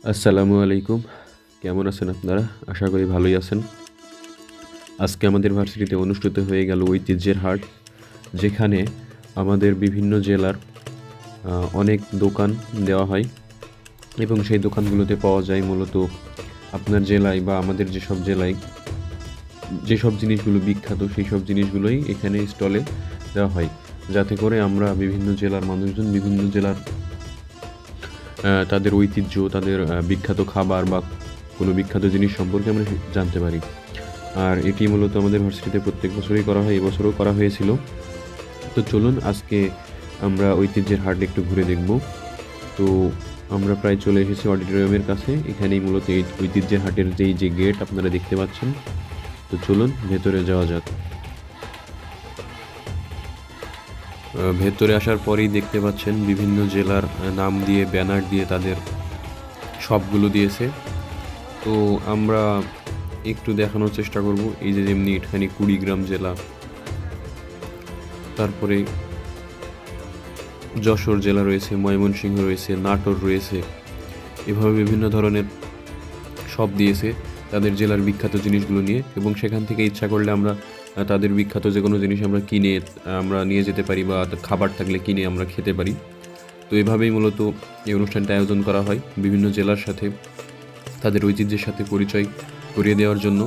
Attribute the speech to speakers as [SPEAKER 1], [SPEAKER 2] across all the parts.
[SPEAKER 1] আসসালামু আলাইকুম। কেমন আছেন আপনারা? আশা করি ভালোই আছেন। আজকে আমাদের ভার্সিটিতে অনুষ্ঠিত হয়ে গেল ঐতিহ্যের হাট, যেখানে আমাদের বিভিন্ন জেলার অনেক দোকান দেওয়া হয় এবং সেই দোকানগুলোতে পাওয়া যায় মূলত আপনার জেলায় বা আমাদের যেসব জেলায় যেসব জিনিসগুলো বিখ্যাত সেই সব জিনিসগুলোই এখানে স্টলে দেওয়া হয়। যাতে করে আমরা বিভিন্ন জেলার মানুষজন বিভিন্ন জেলার তাদের ঐতিহ্য, তাদের বিখ্যাত খাবার বা কোনো বিখ্যাত জিনিস সম্পর্কে আমরা জানতে পারি। আর এটি মূলত আমাদের ভার্সিটিতে প্রত্যেক বছরই করা হয়, এবছরও করা হয়েছিল। তো চলুন আজকে আমরা ঐতিহ্যের হাট একটু ঘুরে দেখব। তো আমরা প্রায় চলে এসেছি অডিটোরিয়ামের কাছে। এখানেই মূলত এই ঐতিহ্যের হাটের যে গেট আপনারা দেখতে পাচ্ছেন। তো চলুন ভেতরে যাওয়া যাক। ভেতরে আসার পরেই দেখতে পাচ্ছেন বিভিন্ন জেলার নাম দিয়ে ব্যানার দিয়ে তাদের সবগুলো দিয়েছে। তো আমরা একটু দেখানোর চেষ্টা করব। এই যে যেমনি এখানে কুড়িগ্রাম জেলা, তারপরে যশোর জেলা রয়েছে, ময়মনসিংহ রয়েছে, নাটোর রয়েছে, এভাবে বিভিন্ন ধরনের সব দিয়েছে তাদের জেলার বিখ্যাত জিনিসগুলো নিয়ে। এবং সেখান থেকে ইচ্ছা করলে আমরা তাদের বিখ্যাত যে কোনো জিনিস আমরা কিনে আমরা নিয়ে যেতে পারি বা খাবার থাকলে কিনে আমরা খেতে পারি। তো এভাবেই মূলত এই অনুষ্ঠানটা আয়োজন করা হয় বিভিন্ন জেলার সাথে তাদের ঐতিহ্যের সাথে পরিচয় করিয়ে দেওয়ার জন্য।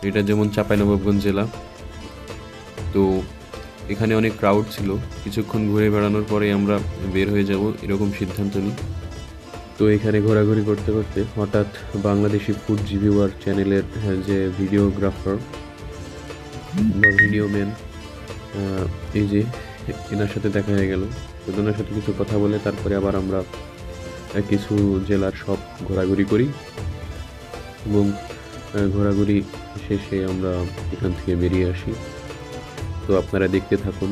[SPEAKER 1] এটা যেমন চাঁপাইনবাবগঞ্জ জেলা। তো এখানে অনেক ক্রাউড ছিল, কিছুক্ষণ ঘুরে বেড়ানোর পরে আমরা বের হয়ে যাব এরকম সিদ্ধান্ত নিই। তো এখানে ঘোরাঘুরি করতে করতে হঠাৎ বাংলাদেশি ফুড রিভিউয়ার চ্যানেলের যে ভিডিওগ্রাফার বা ভিডিও ম্যান, এই যে এনার সাথে দেখা হয়ে গেল। তো ওনার সাথে কিছু কথা বলে তারপরে আবার আমরা কিছু জেলার সব ঘোরাঘুরি করি এবং ঘোরাঘুরি শেষে আমরা এখান থেকে বেরিয়ে আসি। তো আপনারা দেখতে থাকুন।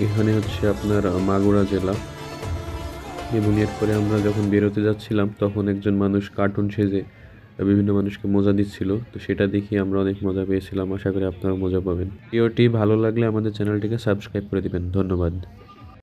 [SPEAKER 1] এখানে হচ্ছে আপনার মাগুরা জেলা। এবং এরপরে আমরা যখন বেরোতে যাচ্ছিলাম তখন একজন মানুষ কার্টুন সেজে বিভিন্ন মানুষকে মজা দিচ্ছিল। তো সেটা দেখে আমরা অনেক মজা পেয়েছিলাম। আশা করি আপনারা মজা পাবেন। ভিডিওটি ভালো লাগলে আমাদের চ্যানেলটিকে সাবস্ক্রাইব করে দিবেন। ধন্যবাদ।